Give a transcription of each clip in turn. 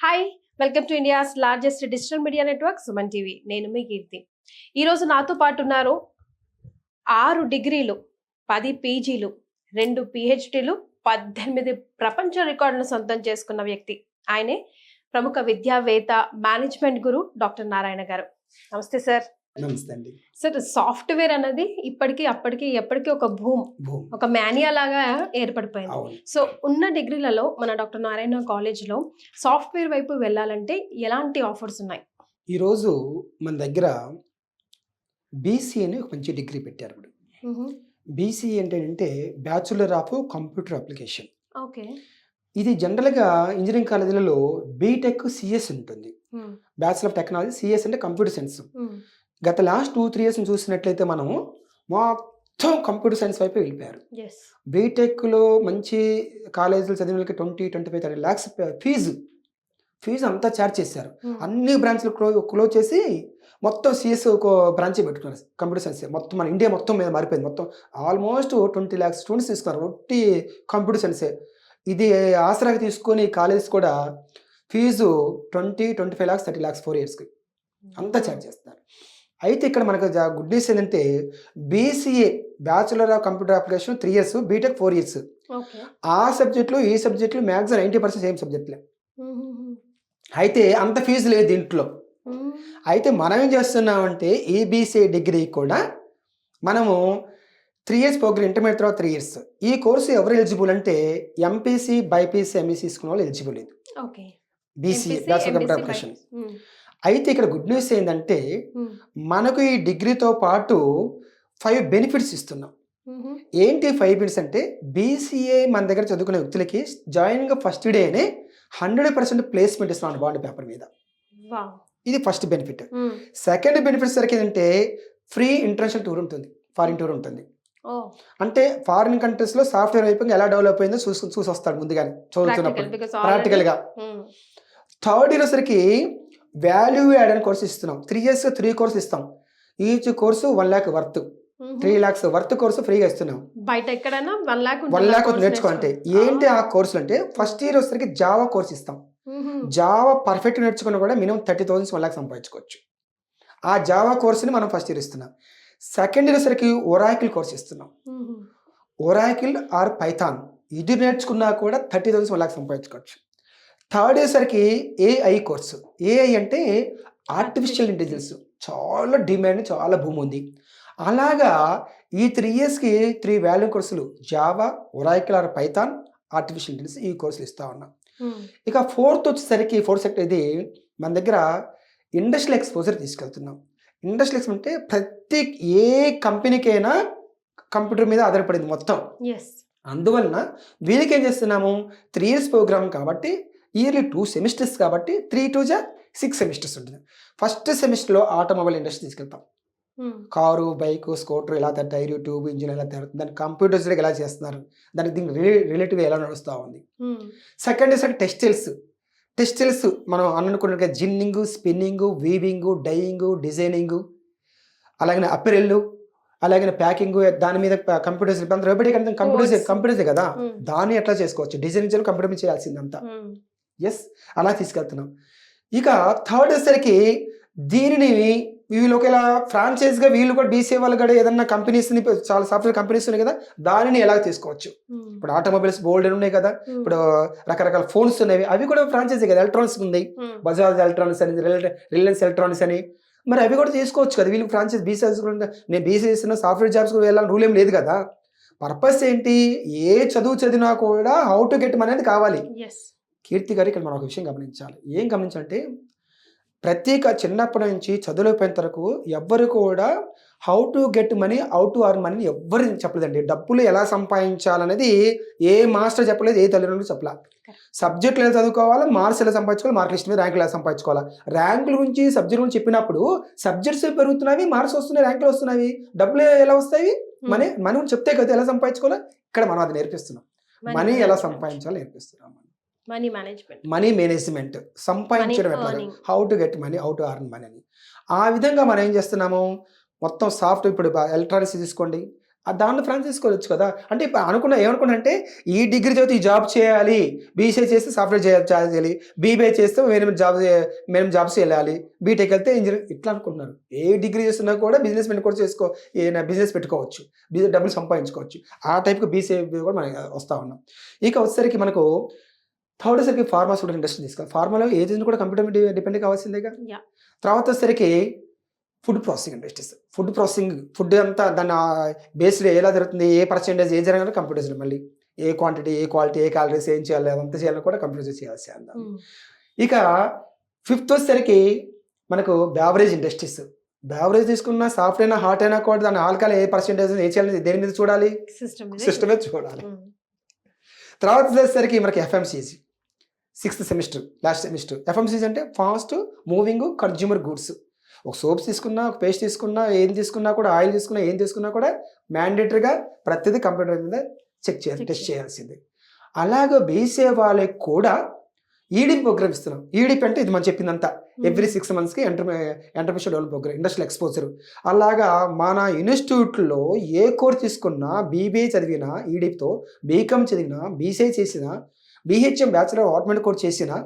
Hi, welcome to India's largest digital media network Suman TV. నేను మీ కీర్తి. ఈరోజు నాతో పాటు ఉన్నారు 6 డిగ్రీలు, 10 పీజీలు, 2 పిహెచ్డీలు, 18 ప్రపంచ రికార్డులను సొంతం చేసుకున్న వ్యక్తి. ఆయనే ప్రముఖ విద్యావేత్త, మేనేజ్మెంట్ గురు డాక్టర్ నారాయణ గారు. నమస్తే సార్. నమస్తే అండి. సార్, సాఫ్ట్వేర్ అనేది ఇప్పటికీ అప్పటికి ఎప్పటికీ ఒక ఒక మానియా లాగా ఏర్పడిపోయింది. సో ఉన్న డిగ్రీలలో మన డాక్టర్ నారాయణ కాలేజ్లో సాఫ్ట్వేర్ వైపు వెళ్ళాలంటే ఎలాంటి ఆఫర్స్ ఉన్నాయి? ఈరోజు మన దగ్గర బీసీఏ అని ఒక మంచి డిగ్రీ పెట్టారు. బీసీఏ ఏంటంటే bachelor of computer application. Okay. ఇది జనరల్గా ఇంజనీరింగ్ కాలేజీలలో బీటెక్ సిఎస్ ఉంటుంది. బ్యాచులర్ ఆఫ్ టెక్నాలజీ, సిఎస్ అంటే కంప్యూటర్ సైన్స్. గత లాస్ట్ 2-3 years చూసినట్లయితే మనం మొత్తం కంప్యూటర్ సైన్స్ వైపు వెళ్ళిపోయారు. బీటెక్లో మంచి కాలేజీలు చదివిన వాళ్ళకి 20-25-30 lakhs ఫీజు అంతా ఛార్జ్ చేశారు. అన్ని బ్రాంచ్లు క్లోజ్ చేసి మొత్తం సిఎస్ ఒక బ్రాంచ్ పెట్టుకున్నారు. కంప్యూటర్ సైన్స్ మొత్తం మన ఇండియా మొత్తం మీద మారిపోయింది. మొత్తం ఆల్మోస్ట్ 20 lakhs స్టూడెంట్స్ తీసుకున్నారు ఒట్టి కంప్యూటర్ సైన్సే. ఇది ఆసరాగా తీసుకొని కాలేజెస్ కూడా ఫీజు 20-25 lakhs 30 lakhs 4 yearsకి అంతా ఛార్జ్ చేస్తున్నారు. అయితే ఇక్కడ మనకు గుడ్ న్యూస్ ఏంటంటే BCA bachelor of computer application 3 years, BTech 4 years. ఆ సబ్జెక్టులు ఈ సబ్జెక్టులు మ్యాక్సిమం 90% సేమ్ సబ్జెక్టులే. అయితే అంత ఫీజు లేదు దీంట్లో. అయితే మనం ఏం చేస్తున్నామంటే ఈ బీసీఏ డిగ్రీ కూడా మనము 3 years ప్రోగ్రామ్, ఇంటర్మీడియట్ తర్వాత 3 years. ఈ కోర్సు ఎవరు ఎలిజిబుల్ అంటే ఎంపీసీ, బైపీసీ, ఎంఈసీ తీసుకున్న వాళ్ళు ఎలిజిబుల్ లేదు. BCA bachelor computer application. అయితే ఇక్కడ గుడ్ న్యూస్ ఏంటంటే మనకు ఈ డిగ్రీతో పాటు 5 benefits ఇస్తున్నాం. ఏంటి 5 benefits అంటే బీసీఏ మన దగ్గర చదువుకునే వ్యక్తులకి జాయినింగ్ ఫస్ట్ డేనే 100% ప్లేస్మెంట్ ఇస్తున్నాం బాండ్ పేపర్ మీద. ఇది ఫస్ట్ బెనిఫిట్. సెకండ్ బెనిఫిట్ సరికి ఏంటంటే ఫ్రీ ఇంటర్నేషనల్ టూర్ ఉంటుంది, ఫారిన్ టూర్ ఉంటుంది. అంటే ఫారిన్ కంట్రీస్లో సాఫ్ట్వేర్ వైపు ఎలా డెవలప్ అయిందో చూసి వస్తాడు ముందుగానే చదువుతున్నప్పుడు ప్రాక్టికల్గా. థర్డ్ ఇయర్ సరికి వాల్యూ యాడ్ అని కోర్సు ఇస్తున్నాం. 3 years 3 courses ఇస్తాం. Each course 1 lakh worth, 3 lakhs worth course ఫ్రీగా ఇస్తున్నాం. బయట ఎక్కడైనా 1 lakh నేర్చుకోంటే ఏంటి ఆ కోర్సులు అంటే ఫస్ట్ ఇయర్ వచ్చేసరికి జావా కోర్స్ ఇస్తాం. జావా పర్ఫెక్ట్ నేర్చుకున్నా కూడా మినిమం 30,000 1 lakh సంపాదించుకోవచ్చు. ఆ జావా కోర్సుని మనం ఫస్ట్ ఇయర్ ఇస్తున్నాం. సెకండ్ ఇయర్ సరికి ఒరాకిల్ కోర్స్ ఇస్తున్నాం. ఒరాకిల్ ఆర్ పైథాన్ ఇది నేర్చుకున్నా కూడా 30,000 1 lakh సంపాదించుకోవచ్చు. థర్డ్ ఇయర్ సరికి ఏఐ కోర్సు. ఏఐ అంటే ఆర్టిఫిషియల్ ఇంటెలిజెన్స్, చాలా డిమాండ్, చాలా భూమి ఉంది. అలాగా ఈ 3 yearsకి 3 వాల్యూ కోర్సులు Java, Oracle or Python, artificial intelligence ఈ కోర్సులు ఇస్తా ఉన్నాం. ఇక ఫోర్త్ సెక్టర్ ఇది మన దగ్గర ఇండస్ట్రియల్ ఎక్స్పోజర్ తీసుకెళ్తున్నాం. ఇండస్ట్రియల్ ఎక్స్పోజర్ అంటే ప్రతి ఏ కంపెనీకైనా కంప్యూటర్ మీద ఆధారపడింది మొత్తం. అందువలన వీళ్ళకి ఏం చేస్తున్నాము 3 years ప్రోగ్రామ్ కాబట్టి ఇయర్లీ 2 semesters కాబట్టి 3 × 6 semesters ఉంటుంది. ఫస్ట్ సెమిస్టర్లో ఆటోమొబైల్ ఇండస్ట్రీ తీసుకెళ్తాం. కారు, బైక్, స్కూటర్ ఎలా టైర్, ట్యూబ్, ఇంజిన్ ఎలా తయారు, దాని కంప్యూటర్స్ ఎలా చేస్తున్నారు, దానికి దీనికి రిలేటివ్ ఎలా నడుస్తూ ఉంది. సెకండ్ ఇస్ టెక్స్టైల్స్ మనం అనుకున్నట్టుగా ginning, spinning, weaving, dyeing, designing, అలాగే అప్పెరెల్, అలాగే ప్యాకింగ్, దాని మీద కంప్యూటర్స్ రోబోటిక్ అంటే కంప్యూటర్సే కదా, దాన్ని ఎట్లా చేసుకోవచ్చు, డిజైనింగ్ చేయాలి, కంప్యూటర్ మీద చేయాల్సిందంతా. అలా తీసుకెళ్తున్నాం. ఇక థర్డ్ వచ్చేసరికి దీనిని వీళ్ళు ఒకవేళ ఫ్రాంచైజ్గా వీళ్ళు కూడా బీసీఏ వాళ్ళు కూడా ఏదన్నా కంపెనీస్ని, చాలా సాఫ్ట్వేర్ కంపెనీస్ ఉన్నాయి కదా, దానిని ఎలా తీసుకోవచ్చు. ఇప్పుడు ఆటోమొబైల్స్ బోల్డ్ ఉన్నాయి కదా, ఇప్పుడు రకరకాల ఫోన్స్ ఉన్నాయి, అవి కూడా ఫ్రాంచైజీ కదా. ఎలక్ట్రానిక్స్ ఉంది, బజాజ్ ఎలక్ట్రానిక్స్ అని, రిలయన్స్ ఎలక్ట్రానిక్స్ అని, మరి అవి కూడా తీసుకోవచ్చు కదా. వీళ్ళు ఫ్రాంచైజ్ బీసీఎస్ నేను బీసీఎస్ సాఫ్ట్వేర్ జాబ్స్ వెళ్ళాలని రూల్ ఏం లేదు కదా. పర్పస్ ఏంటి, ఏ చదువు చదివినా కూడా హౌ టు గెట్ మనీ అనేది కావాలి. కీర్తి గారు, ఇక్కడ మనం ఒక విషయం గమనించాలి. ఏం గమనించాలంటే చిన్నప్పటి నుంచి చదువులైపోయిన వరకు ఎవ్వరు కూడా how to get money, how to earn money ఎవ్వరు చెప్పలేదండి. డబ్బులు ఎలా సంపాదించాలనేది ఏ మాస్టర్ చెప్పలేదు, ఏ తల్లిదండ్రులు చెప్పలేదు. సబ్జెక్టులు ఎలా చదువుకోవాలి, మార్క్స్ ఎలా సంపాదించుకోవాలి, మార్క్ లిస్ట్ మీద ర్యాంకులు ఎలా సంపాదించుకోవాలి. ర్యాంకుల గురించి, సబ్జెక్ట్ గురించి చెప్పినప్పుడు సబ్జెక్ట్స్ పెరుగుతున్నాయి, మార్క్స్ వస్తున్నాయి, ర్యాంకులు వస్తున్నాయి, డబ్బులు ఎలా వస్తాయి, మనీ చెప్తే కదా ఎలా సంపాదించుకోవాలి. ఇక్కడ మనం అది నేర్పిస్తున్నాం. మనీ ఎలా సంపాదించాలో నేర్పిస్తున్నాం. మనీ మేనేజ్మెంట్, సంపాదించడం ఎట్లా, how to get money, how to earn money అని. ఆ విధంగా మనం ఏం చేస్తున్నాము మొత్తం ఇప్పుడు ఎలక్ట్రానిక్స్ తీసుకోండి, దాంట్లో ఫ్రాంచైజ్ తీసుకోవచ్చు కదా. అంటే ఇప్పుడు ఏమనుకున్నా అంటే ఈ డిగ్రీ చదివితే ఈ జాబ్ చేయాలి, బీసీఏ చేస్తే సాఫ్ట్వేర్ చేయాలి, బీబీఏ చేస్తే మేము జాబ్స్ వెళ్ళాలి, బీటెక్ వెళ్తే ఇంజనీరింగ్ ఇట్లా అనుకుంటున్నారు. ఏ డిగ్రీ చేస్తున్నా కూడా బిజినెస్ కూడా ఏదైనా బిజినెస్ పెట్టుకోవచ్చు, డబ్బులు సంపాదించుకోవచ్చు. ఆ టైప్కి బీసీఏ కూడా మనం వస్తూ ఉన్నాం. ఇక వచ్చేసరికి మనకు థర్డ్ వచ్చేసరికి ఫార్మాస్యూటికల్ ఇండస్ట్రీ తీసుకోవాలి. ఫార్మాలో ఏజెంట్ కూడా కంప్యూటర్ మీద డిపెండ్ కావాల్సిందేగా. తర్వాత వచ్చేసరికి ఫుడ్ ప్రాసెసింగ్ ఇండస్ట్రీస్. ఫుడ్ అంతా దాన్ని బేస్డ్ ఎలా జరుగుతుంది, ఏ పర్సెంటేజ్ ఏ జరగాలో కంప్యూటర్స్, మళ్ళీ ఏ క్వాంటిటీ, ఏ క్వాలిటీ, ఏ క్యాలరీస్ ఏం చేయాలి అదంతా చేయాలని కూడా కంప్యూటర్స్ చేయాల్సి అందాం. ఇక ఫిఫ్త్ వచ్చేసరికి మనకు బ్యావరేజ్ ఇండస్ట్రీస్. బ్యావరేజ్ తీసుకున్న సాఫ్ట్ అయినా హాట్ అయినా కూడా దాని ఆల్కహాల్ ఏ పర్సెంటేజ్ ఏ చేయాలి దేని మీద చూడాలి, సిస్టమ్ మీద చూడాలి. తర్వాత వచ్చేసరికి మనకి FMCG 6th semester, last semester. FMCG అంటే ఫాస్ట్ మూవింగ్ కన్జ్యూమర్ గుడ్స్. ఒక సోప్స్ తీసుకున్నా, ఒక పేస్ట్ తీసుకున్నా, ఏం తీసుకున్నా కూడా, ఆయిల్ తీసుకున్నా, ఏం తీసుకున్నా కూడా మ్యాండేటరీగా ప్రతిదీ కంప్యూటర్ మీద చెక్ చేయాలి, టెస్ట్ చేయాల్సింది. అలాగే బీసీఏ వాళ్ళకి కూడా ఈడిపి ప్రోగ్రామ్ ఇస్తున్నాం. ఈడిపి అంటే ఇది మనం చెప్పిందంతా ఎవ్రీ 6 monthsకి entrepreneurship develop program, industrial exposure. అలాగా మన ఇన్స్టిట్యూట్లో ఏ కోర్స్ తీసుకున్నా, బీబీఏ చదివినా ఈడిపితో, బీకామ్ చదివినా, బీసీఏ చేసినా, బీహెచ్ఎం బ్యాచులర్ ఆటోమేటిక్ కోర్స్ చేసినా,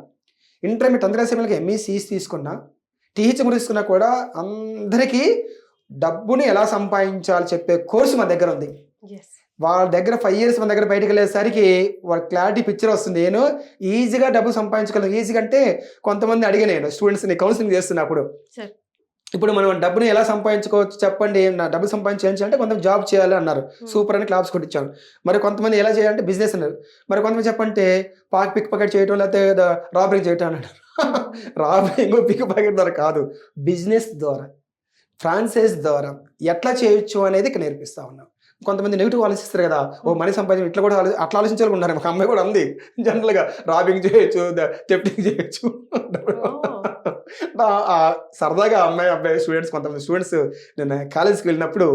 ఇంటర్మీడియట్ అందరూ ఎంఈసీస్ తీసుకున్నా, టీహెచ్ఎం కూడా తీసుకున్నా కూడా అందరికీ డబ్బుని ఎలా సంపాదించాలి చెప్పే కోర్సు మన దగ్గర ఉంది. వాళ్ళ దగ్గర 5 years మన దగ్గర బయటకు వెళ్ళేసరికి వాళ్ళ క్లారిటీ పిక్చర్ వస్తుంది. నేను ఈజీగా డబ్బు సంపాదించుకోలేదు. ఈజీగా అంటే కొంతమంది అడిగా నేను స్టూడెంట్స్ని కౌన్సిలింగ్ చేస్తున్నప్పుడు, ఇప్పుడు మనం డబ్బుని ఎలా సంపాదించుకోవచ్చు చెప్పండి, నా డబ్బు సంపాదించాలంటే కొంతమంది జాబ్ చేయాలి అన్నారు, సూపర్ అని క్లాప్స్ కొట్టించాను. మరి కొంతమంది ఎలా చేయాలంటే బిజినెస్ అన్నారు. మరి కొంతమంది చెప్పంటే పిక్ పాకెట్ చేయటం, లేకపోతే రాబరీ చేయటం అన్నారు. రాబరింగ్ పిక్ పాకెట్ ద్వారా కాదు, బిజినెస్ ద్వారా, ఫ్రాంచైజ్ ద్వారా ఎట్లా చేయొచ్చు అనేది ఇక్కడ నేర్పిస్తా ఉన్నాం. కొంతమంది నెగిటివ్ ఆలోచిస్తారు కదా, ఓ మనీ సంపాదించి ఇట్లా కూడా అట్లా ఆలోచించాలి ఉన్నారు. ఒక అమ్మాయి కూడా అంది జనరల్గా రాబింగ్ చేయొచ్చు, థెఫ్టింగ్ చేయొచ్చు. సరదాగా అబ్బాయి స్టూడెంట్స్, కొంతమంది స్టూడెంట్స్ నేను కాలేజ్కి వెళ్ళినప్పుడు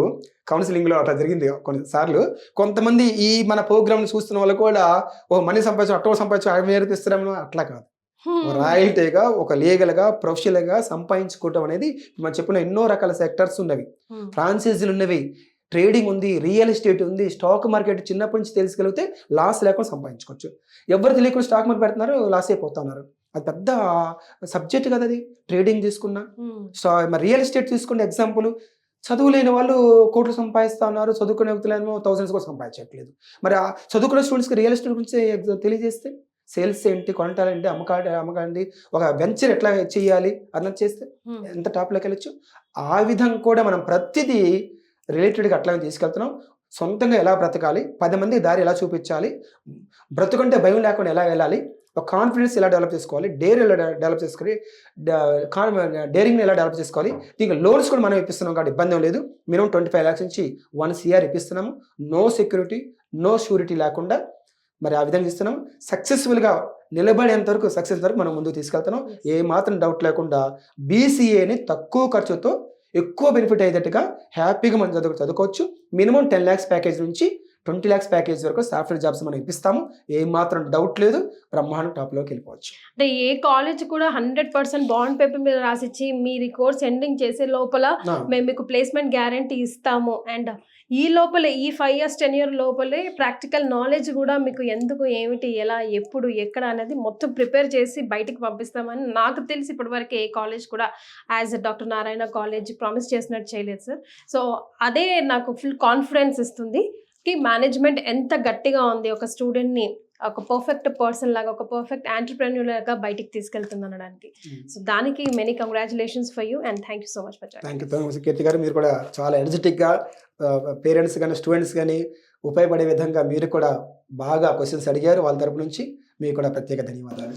కౌన్సిలింగ్లో అట్లా జరిగింది కొన్నిసార్లు. కొంతమంది ఈ మన ప్రోగ్రామ్ని చూస్తున్న వాళ్ళు కూడా ఓ మనీ సంపాదించు, అట్టో సంపాదించు, అవి నేర్పిస్తున్నాము. అట్లా కాదు, రాయల్టీగా ఒక లీగల్గా ప్రొఫెషనల్గా సంపాదించుకోవటం అనేది మనం చెప్పిన ఎన్నో రకాల సెక్టర్స్ ఉన్నవి, ఫ్రాంచైజీలు ఉన్నవి, ట్రేడింగ్ ఉంది, రియల్ ఎస్టేట్ ఉంది, స్టాక్ మార్కెట్ చిన్నప్పటి నుంచి తెలుసుకోగలిగితే లాస్ లేకుండా సంపాదించుకోవచ్చు. ఎవరు తెలియకుండా స్టాక్ మార్కెట్ పెడుతున్నారు, లాస్ అయిపోతున్నారు. అది పెద్ద సబ్జెక్ట్ కదా అది. ట్రేడింగ్ తీసుకున్నా, మరి రియల్ ఎస్టేట్ తీసుకున్న ఎగ్జాంపుల్, చదువు లేని వాళ్ళు కోట్లు సంపాదిస్తూ ఉన్నారు, చదువుకునే వ్యక్తులేమో థౌసండ్స్ కూడా సంపాదించట్లేదు. మరి ఆ చదువుకునే స్టూడెంట్స్కి రియల్ ఎస్టేట్ గురించి తెలియజేస్తే, సేల్స్ ఏంటి, కొనటాలేంటి, అమ్మకాండి, ఒక వెంచర్ ఎట్లా చేయాలి అన్నది చేస్తే ఎంత టాప్లోకి వెళ్ళొచ్చు. ఆ విధంగా కూడా మనం ప్రతిదీ రిలేటెడ్గా అట్లా తీసుకెళ్తున్నాం. సొంతంగా ఎలా బ్రతకాలి, 10 మందికి దారి ఎలా చూపించాలి, బ్రతుకుంటే భయం లేకుండా ఎలా వెళ్ళాలి, ఒక కాన్ఫిడెన్స్ ఎలా డెవలప్ చేసుకోవాలి, డేర్ ఎలా డెవలప్ చేసుకోవాలి, డేరింగ్ని ఎలా డెవలప్ చేసుకోవాలి. దీనికి లోన్స్ కూడా మనం ఇప్పిస్తున్నాం కాబట్టి ఇబ్బంది లేదు. మినిమం 25 lakhs నుంచి 1 crore ఇప్పిస్తున్నాము. నో సెక్యూరిటీ, నో షూరిటీ లేకుండా మరి ఆ విధంగా ఇస్తున్నాం. సక్సెస్ఫుల్గా నిలబడేంత వరకు, సక్సెస్ వరకు మనం ముందుకు తీసుకెళ్తున్నాం. ఏ మాత్రం డౌట్ లేకుండా బీసీఏని తక్కువ ఖర్చుతో ఎక్కువ బెనిఫిట్ అయ్యేటట్టుగా హ్యాపీగా మనం చదువుకోవచ్చు. మినిమం 10 lakhs ప్యాకేజ్ నుంచి 20 lakhs ప్యాకేజ్ వరకు సాఫ్ట్వేర్ జాబ్స్ మనం ఇప్పిస్తాము. ఏమాత్రం డౌట్ లేదు, బ్రహ్మాండం టాప్లోకి వెళ్ళిపోవచ్చు. అంటే ఏ కాలేజ్ కూడా 100% బాండ్ పేపర్ మీద రాసిచ్చి మీరు కోర్స్ ఎండింగ్ చేసే లోపల మేము మీకు ప్లేస్మెంట్ గ్యారంటీ ఇస్తాము, అండ్ ఈ లోపలే ఈ 5 years tenure లోపలే ప్రాక్టికల్ నాలెడ్జ్ కూడా మీకు ఎందుకు, ఏమిటి, ఎలా, ఎప్పుడు, ఎక్కడ అనేది మొత్తం ప్రిపేర్ చేసి బయటికి పంపిస్తామని నాకు తెలిసి ఇప్పటివరకు ఏ కాలేజ్ కూడా as doctor Narayana college promise చేసినట్టు చేయలేదు సార్. సో అదే నాకు ఫుల్ కాన్ఫిడెన్స్ ఇస్తుంది కి మేనేజ్మెంట్ ఎంత గట్టిగా ఉంది, ఒక స్టూడెంట్ని ఒక పర్ఫెక్ట్ పర్సన్ లాగా, ఒక పర్ఫెక్ట్ ఆంటర్‌ప్రెన్యూర్ లాగా బయటికి తీసుకెళ్తుంది అనడానికి. సో దానికి many congratulations for you and thank you so much for joining. Thank you Keerthi garu. మీరు కూడా చాలా ఎనర్జెటిక్గా పేరెంట్స్ కానీ స్టూడెంట్స్ కానీ ఉపయోగపడే విధంగా మీరు కూడా బాగా క్వశ్చన్స్ అడిగారు. వాళ్ళ తరపు నుంచి మీకు కూడా ప్రత్యేక ధన్యవాదాలు.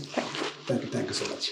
Thank you so much.